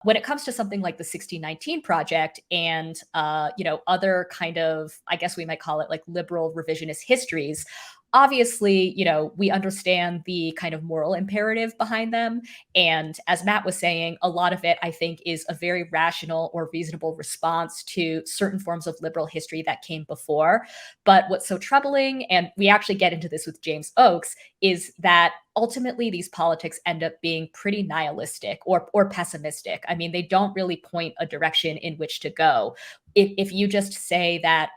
When it comes to something like the 1619 Project and other kind of, I guess we might call it like liberal revisionist histories, obviously, we understand the kind of moral imperative behind them. And as Matt was saying, a lot of it, I think, is a very rational or reasonable response to certain forms of liberal history that came before. But what's so troubling, and we actually get into this with James Oakes, is that ultimately these politics end up being pretty nihilistic or pessimistic. I mean, they don't really point a direction in which to go. If you just say that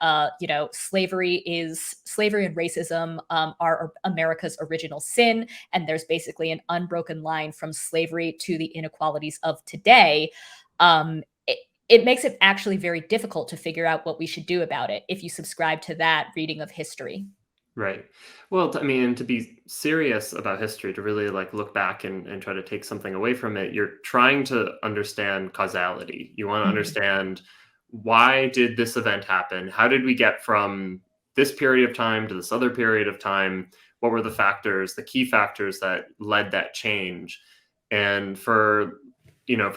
slavery and racism are America's original sin, and there's basically an unbroken line from slavery to the inequalities of today, it makes it actually very difficult to figure out what we should do about it if you subscribe to that reading of history. Right. Well, I mean, to be serious about history, to really like look back and try to take something away from it, you're trying to understand causality. You want to Mhm. understand, why did this event happen? How did we get from this period of time to this other period of time? What were the factors, the key factors that led that change? And for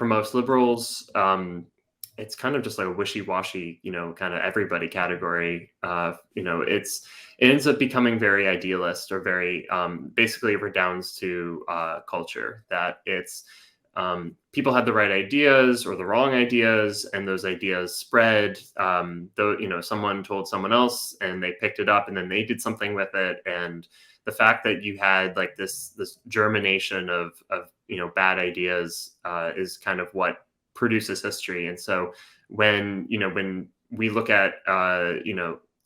most liberals, it's kind of just like a wishy-washy, kind of everybody category. It ends up becoming very idealist, or very basically it redounds to culture, that it's people had the right ideas or the wrong ideas, and those ideas spread. Though someone told someone else, and they picked it up, and then they did something with it. And the fact that you had like this germination of bad ideas is kind of what produces history. And so when we look at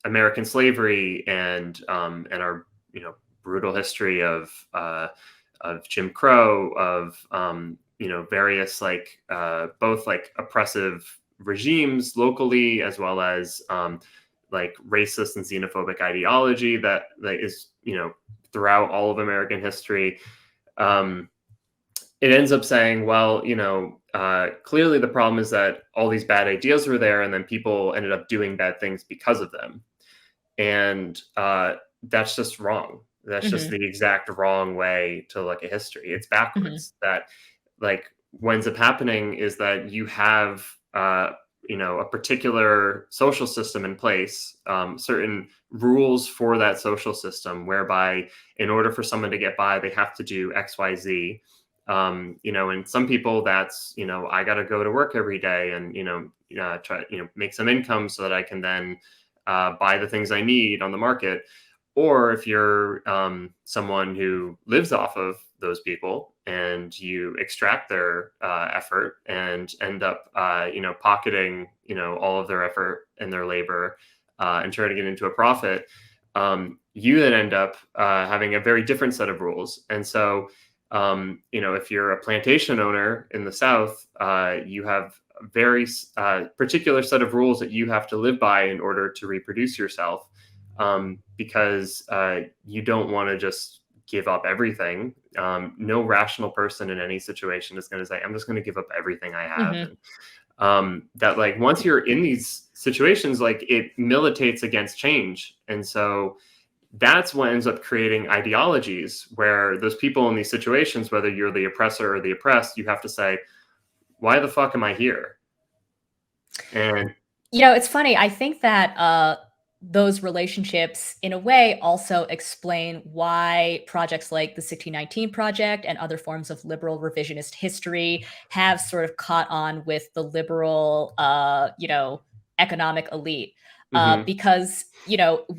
American slavery and our brutal history of Jim Crow, of various like both like oppressive regimes locally, as well as like racist and xenophobic ideology that is throughout all of American history. It ends up saying, well, clearly the problem is that all these bad ideas were there, and then people ended up doing bad things because of them. And that's just wrong. That's just Mhm. the exact wrong way to look at history. It's Mhm. backwards. That like what ends up happening is that you have a particular social system in place, certain rules for that social system, whereby in order for someone to get by, they have to do X, Y, Z. And some people, that's I got to go to work every day and try make some income so that I can then buy the things I need on the market. Or if you're someone who lives off of those people, and you extract their effort and end up, pocketing, all of their effort and their labor, and trying to get into a profit, you then end up having a very different set of rules. And so, if you're a plantation owner in the South, you have a very particular set of rules that you have to live by in order to reproduce yourself, because you don't want to just give up everything. No rational person in any situation is going to say, I'm just going to give up everything I have. Mhm. And that like once you're in these situations, like it militates against change. And so that's what ends up creating ideologies where those people in these situations, whether you're the oppressor or the oppressed, you have to say, why the fuck am I here? And It's funny. I think that those relationships, in a way, also explain why projects like the 1619 Project and other forms of liberal revisionist history have sort of caught on with the liberal, economic elite. mhm, Because,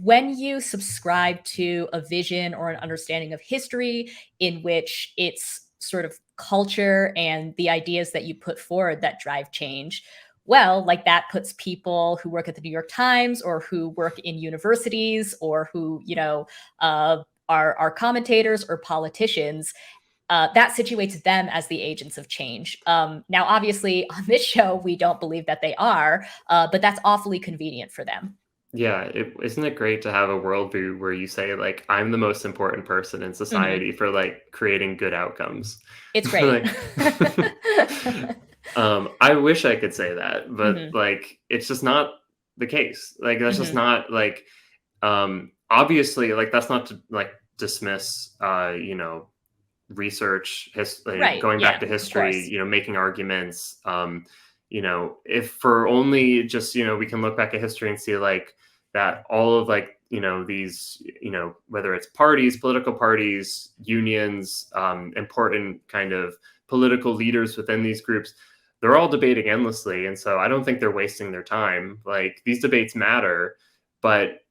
when you subscribe to a vision or an understanding of history in which it's sort of culture and the ideas that you put forward that drive change, well, like that puts people who work at the New York Times or who work in universities or who, are commentators or politicians. That situates them as the agents of change. Now, obviously, on this show, we don't believe that they are, but that's awfully convenient for them. yeah, isn't it great to have a worldview where you say like, I'm the most important person in Mhm. society for like creating good outcomes? It's great. Like, I wish I could say that, but Mhm. like, it's just not the case. Like, that's just Mhm. not like, obviously, like, that's not to like dismiss, research, Right. going back Yeah, to of history, course. making arguments. If for only just, we can look back at history and see like that all of like, these, whether it's parties, political parties, unions, important kind of political leaders within these groups, they're all debating endlessly. And so I don't think they're wasting their time. Like these debates matter, but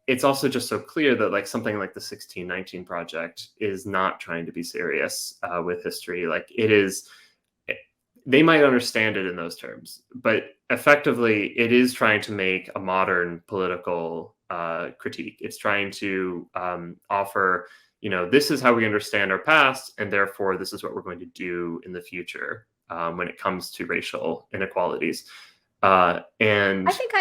it's also just so clear that like something like the 1619 Project is not trying to be serious with history. Like it is, they might understand it in those terms, but effectively it is trying to make a modern political critique. It's trying to offer, this is how we understand our past, and therefore this is what we're going to do in the future when it comes to racial inequalities. And I think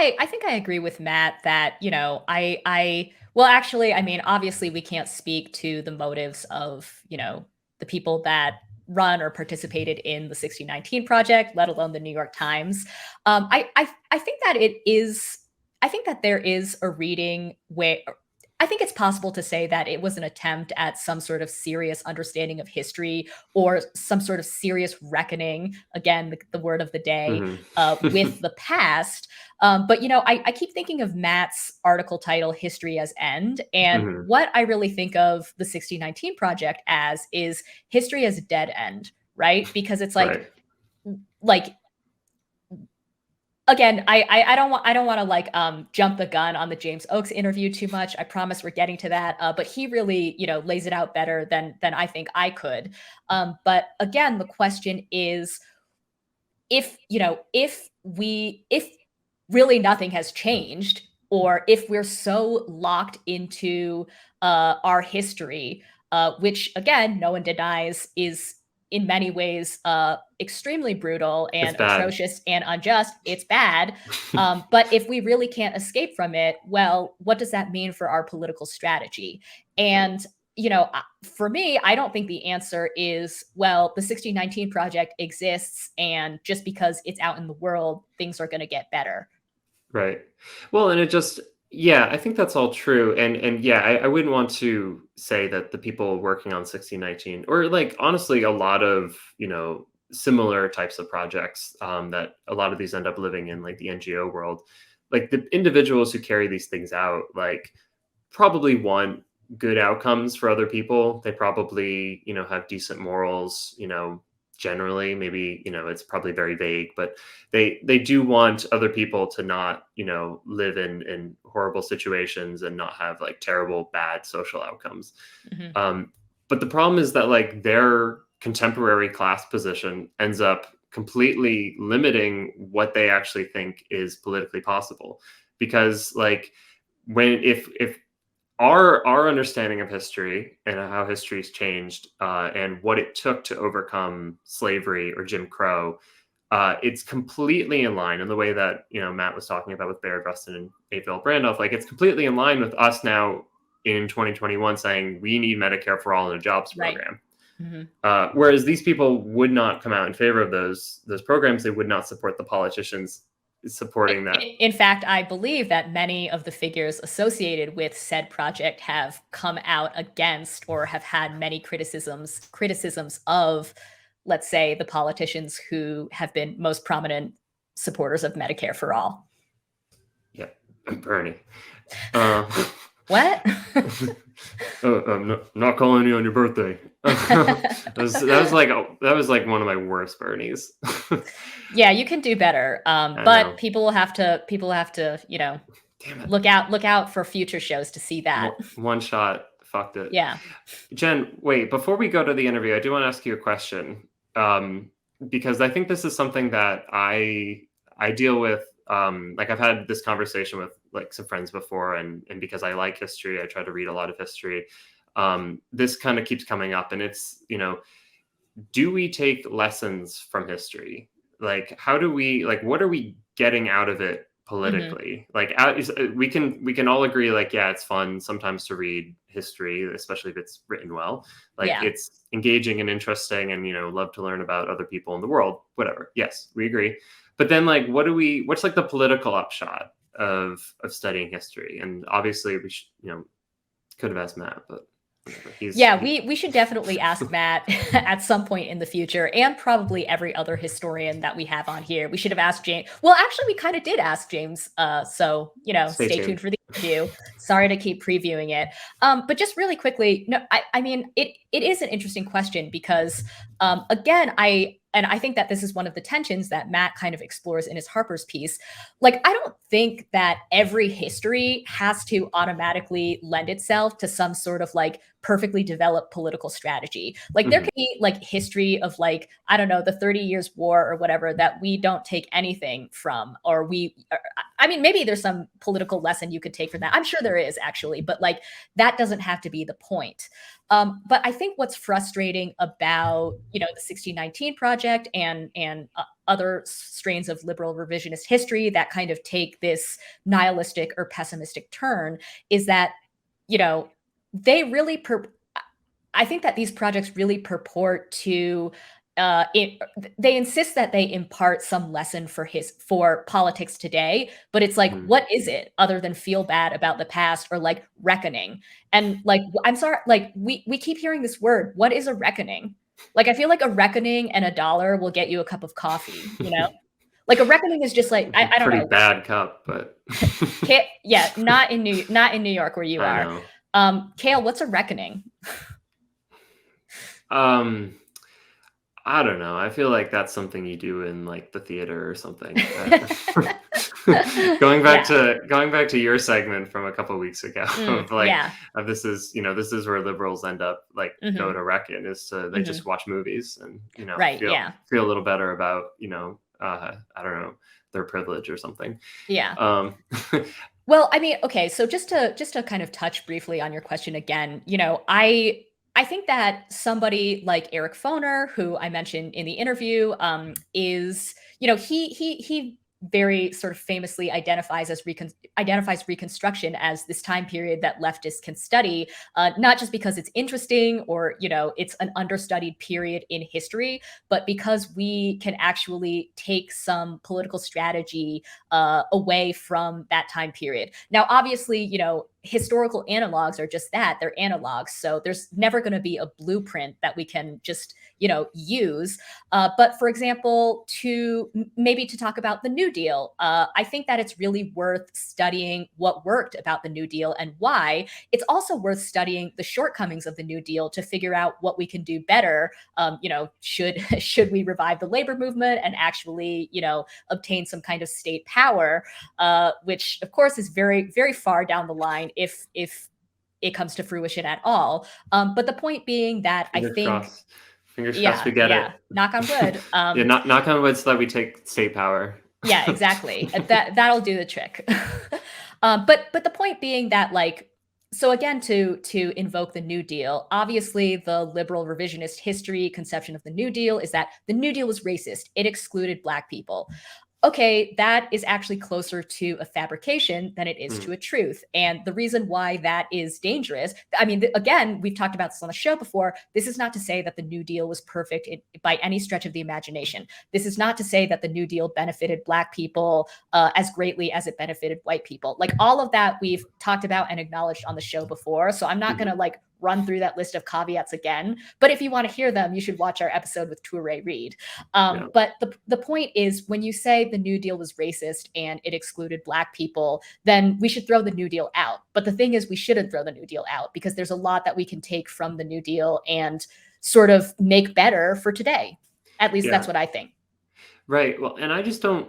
I agree with Matt that, well, actually, I mean, obviously we can't speak to the motives of, the people that run or participated in the 1619 Project, let alone the New York Times. I think that I think that there is a reading where I think it's possible to say that it was an attempt at some sort of serious understanding of history or some sort of serious reckoning, again, the word of the day, mhm. with the past. But, I keep thinking of Matt's article title, History as End. And Mhm. what I really think of the 1619 Project as is history as a dead end, right? Because it's Right. like again, I don't want to like jump the gun on the James Oakes interview too much. I promise we're getting to that. But he really, lays it out better than I think I could. But again, the question is if really nothing has changed, or if we're so locked into our history, which again no one denies is in many ways extremely brutal It's and bad. atrocious and unjust. It's bad. But if we really can't escape from it, well, what does that mean for our political strategy? Right. And for me, I don't think the answer is, well, the 1619 Project exists, and just because it's out in the world, things are going to get better. Right. Well, and it just, yeah, I think that's all true. And yeah, I wouldn't want to say that the people working on 1619, or like honestly, a lot of, similar types of projects that a lot of these end up living in, like the NGO world, like the individuals who carry these things out, like probably want good outcomes for other people. They probably, have decent morals, generally. Maybe, it's probably very vague, but they do want other people to not, live in horrible situations and not have like terrible bad social outcomes. Mhm. Um, but the problem is that like their contemporary class position ends up completely limiting what they actually think is politically possible, because like when if our understanding of history and how history's changed and what it took to overcome slavery or Jim Crow, it's completely in line in the way that Matt was talking about with Barrett Rustin and April Brandoff. Like it's completely in line with us now in 2021 saying we need Medicare for all in a jobs Right. program. Mhm. Whereas these people would not come out in favor of those programs. They would not support the politicians supporting that. In fact, I believe that many of the figures associated with said project have come out against or have had many criticisms of, let's say, the politicians who have been most prominent supporters of Medicare for all. Yeah, Bernie. Uh, What? I'm not calling you on your birthday. That was like one of my worst Bernies. Yeah, you can do better. I But know. people have to, Damn it. look out for future shows to see that. One shot. Fucked it. Yeah. Jen, wait, before we go to the interview, I do want to ask you a question. Because I think this is something that I deal with. Like I've had this conversation with like some friends before, and because I like history, I try to read a lot of history. This kind of keeps coming up, and it's, do we take lessons from history? Like, how do we, like, what are we getting out of it Hmm. politically? Like, we can all agree, like, yeah, it's fun sometimes to read history, especially if it's written well. Like, Yeah. it's engaging and interesting, and love to learn about other people in the world. Whatever. Yes, we agree. But then, like, what's like the political upshot of studying history? And obviously, we should, could have asked Matt, but whatever. Yeah, we should definitely ask Matt at some point in the future, and probably every other historian that we have on here. We should have asked James. Well, actually, we kind of did ask James. So Stay stay tuned. tuned for the interview. Sorry to keep previewing it. But just really quickly, no, I mean it is an interesting question because again, I think that this is one of the tensions that Matt kind of explores in his Harper's piece. Like, I don't think that every history has to automatically lend itself to some sort of like perfectly developed political strategy. Like, there Mhm. could be like history of like, I don't know, the 30 Years' War or whatever that we don't take anything from, I mean, maybe there's some political lesson you could take from that. I'm sure there is actually, but like that doesn't have to be the point. But I think what's frustrating about the 1619 project and other strains of liberal revisionist history that kind of take this nihilistic or pessimistic turn is that they really I think that these projects really purport to they insist that they impart some lesson for politics today, but it's like, Mm. what is it other than feel bad about the past or like reckoning? And like, I'm sorry, like we keep hearing this word. What is a reckoning? Like, I feel like a reckoning and $1 will get you a cup of coffee. Like a reckoning is just like I don't Pretty know. bad cup, but Yeah, not in New York where you I are. know. Cale, what's a reckoning? Um, I don't know. I feel like that's something you do in like the theater or something. Yeah. Going back to your segment from a couple weeks ago of like Yeah. of this is where liberals end up like go Hmm. to reckon is to they Hmm. just watch movies and Right. Yeah. feel a little better about I don't know, their privilege or something. Yeah. Um, Well, I mean, okay, so just to kind of touch briefly on your question again, I think that somebody like Eric Foner, who I mentioned in the interview, is he very sort of famously identifies Reconstruction as this time period that leftists can study, not just because it's interesting or it's an understudied period in history, but because we can actually take some political strategy away from that time period. Now, obviously, historical analogs are just that, they're analogs. So there's never going to be a blueprint that we can just, use. But for example, maybe to talk about the New Deal, I think that it's really worth studying what worked about the New Deal and why. It's also worth studying the shortcomings of the New Deal to figure out what we can do better. Should we revive the labor movement and actually, obtain some kind of state power, which of course is very, very far down the line if it comes to fruition at all. But the point being that I fingers think, crossed. Fingers crossed we yeah, get yeah, it. knock on wood. Yeah, knock on wood so that we take state power. Yeah, exactly. That'll do the trick. But the point being that like, so again, to invoke the New Deal, obviously the liberal revisionist history conception of the New Deal is that the New Deal was racist. It excluded Black people. Okay, that is actually closer to a fabrication than it is Mm, to a truth. And the reason why that is dangerous, I mean, again, we've talked about this on the show before. This is not to say that the New Deal was perfect by any stretch of the imagination. This is not to say that the New Deal benefited Black people as greatly as it benefited white people. Like, all of that we've talked about and acknowledged on the show before. So I'm not going mhm. to like run through that list of caveats again. But if you want to hear them, you should watch our episode with Toure Reed. Yeah. But the point is, when you say the New Deal was racist and it excluded Black people, then we should throw the New Deal out. But the thing is, we shouldn't throw the New Deal out because there's a lot that we can take from the New Deal and sort of make better for today. At least Yeah. that's what I think. Right. Well, and I just don't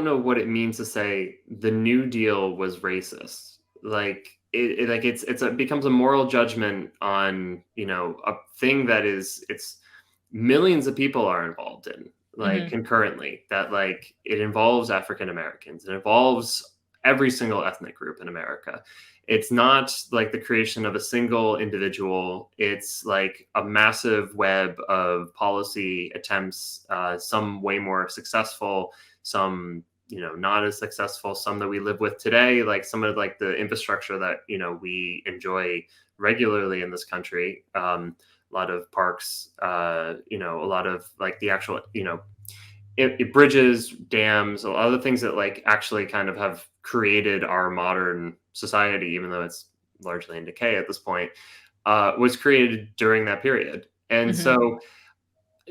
know what it means to say the New Deal was racist. Like it becomes a moral judgment on, a thing that it's millions of people are involved in, like Hmm. concurrently, that like it involves African Americans, it involves every single ethnic group in America. It's not like the creation of a single individual. It's like a massive web of policy attempts, some way more successful, some not as successful, some that we live with today, like some of like the infrastructure that we enjoy regularly in this country. A lot of parks, a lot of like the actual, bridges, dams, a lot of the things that like actually kind of have created our modern society, even though it's largely in decay at this point, was created during that period. And Hmm. so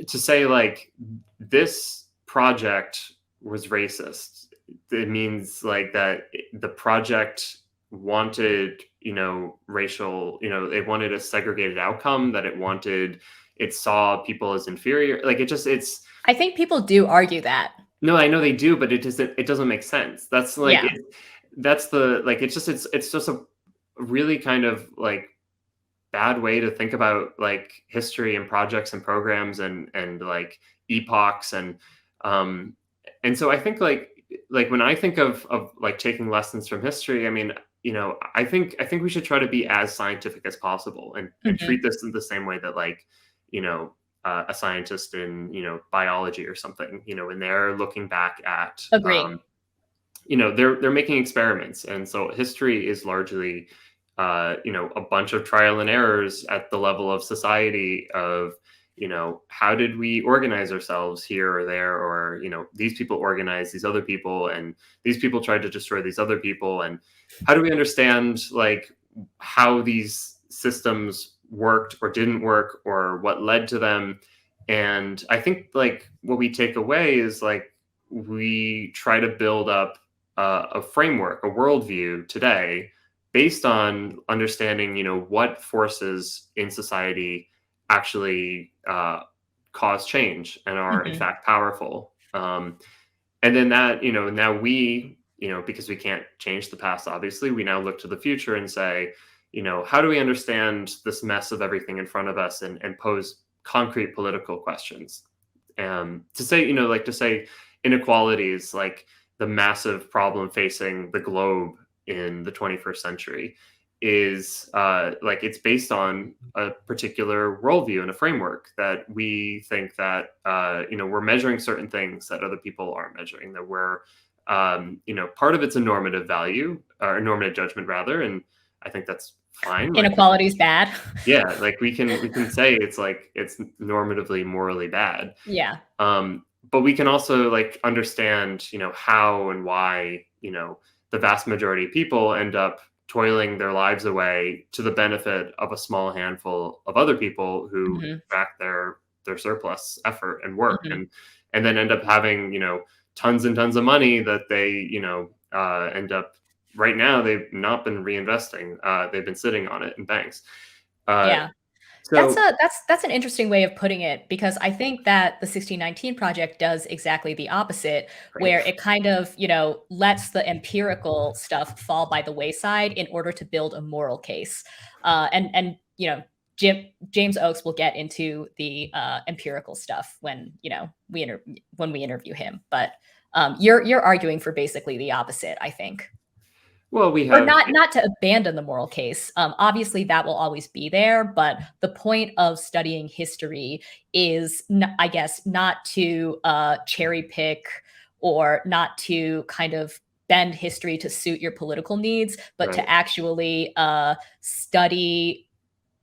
to say like this project was racist, it means like that the project wanted, racial, they wanted a segregated outcome, that it saw people as inferior. Like it's I think people do argue that. no, I know they do, but it doesn't make sense. That's like Yeah. that's the like it's just a really kind of like bad way to think about like history and projects and programs and like epochs um so I think like when I think of like taking lessons from history, I mean, I think we should try to be as scientific as possible and Hmm. treat this in the same way that like you know a scientist in biology or something, when they're looking back at Agree. they're making experiments, and so history is largely a bunch of trial and errors at the level of society of how did we organize ourselves here or there, or these people organize these other people, and these people tried to destroy these other people, and how do we understand like how these systems worked or didn't work or what led to them. And I think like what we take away is like we try to build up a framework, a worldview today based on understanding, what forces in society actually cause change and are in Hmm. fact powerful. And then that, now we, because we can't change the past, obviously, we now look to the future and say, how do we understand this mess of everything in front of us and pose concrete political questions? To say, to say inequalities, like the massive problem facing the globe in the 21st century is like it's based on a particular worldview and a framework that we think that we're measuring certain things that other people aren't measuring, that we're part of it's a normative value or a normative judgment rather, and I think that's fine. Like Inequality is bad. yeah, like we can say it's like it's normatively morally bad. Yeah. But we can also like understand, how and why, the vast majority of people end up toiling their lives away to the benefit of a small handful of other people who Hmm. back their surplus effort and work, Hmm. and then end up having, tons and tons of money that they, end up right now they've not been reinvesting. They've been sitting on it in banks. Uh, Yeah. so That's an interesting way of putting it, because I think that the 1619 project does exactly the opposite, right, where it kind of, lets the empirical stuff fall by the wayside in order to build a moral case. And James Oakes will get into the empirical stuff when when we interview him. But you're arguing for basically the opposite, I think. well, we Or have not to abandon the moral case. Obviously, that will always be there, but the point of studying history is, I guess, not to cherry pick or not to kind of bend history to suit your political needs, but right. to actually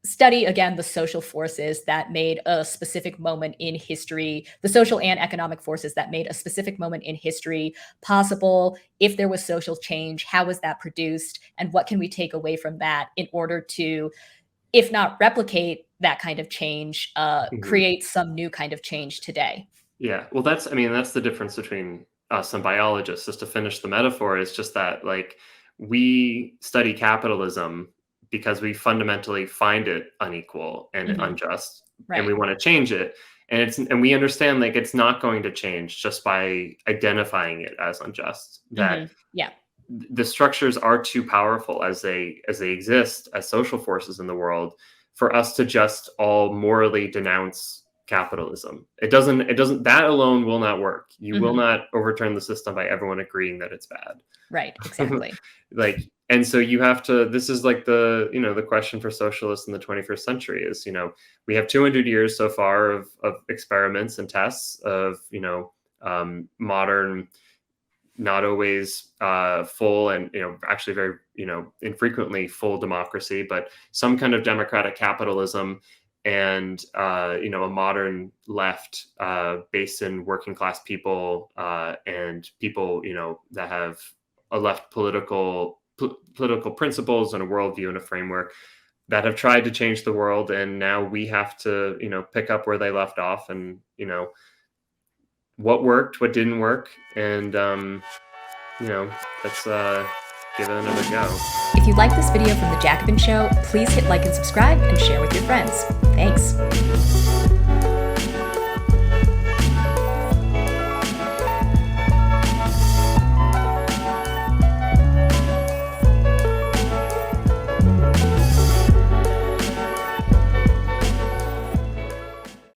study again the social forces that made a specific moment in history, the social and economic forces that made a specific moment in history possible. If there was social change, how was that produced, and what can we take away from that in order to, if not replicate that kind of change, Mhm. create some new kind of change today. Yeah, well, I mean, that's the difference between us and biologists. Just to finish the metaphor, is just that like we study capitalism because we fundamentally find it unequal and Hmm. unjust, and we Right. want to change it. And we understand like it's not going to change just by identifying it as unjust. That Hmm. Yeah. the structures are too powerful as they exist as social forces in the world for us to just all morally denounce capitalism. It doesn't that alone will not work. You will Hmm. not overturn the system by everyone agreeing that it's Right. bad. Exactly. Like, and so you have to, this is like the question for socialists in the 21st century is, we have 200 years so far of experiments and tests of modern, not always full, and actually very infrequently full democracy, but some kind of democratic capitalism, and a modern left based in working class people and people that have a left political principles and a worldview and a framework that have tried to change the world, and now we have to, pick up where they left off, and what worked, what didn't work, and let's give it another go. If you like this video from The Jacobin Show, please hit like and subscribe and share with your friends. Thanks.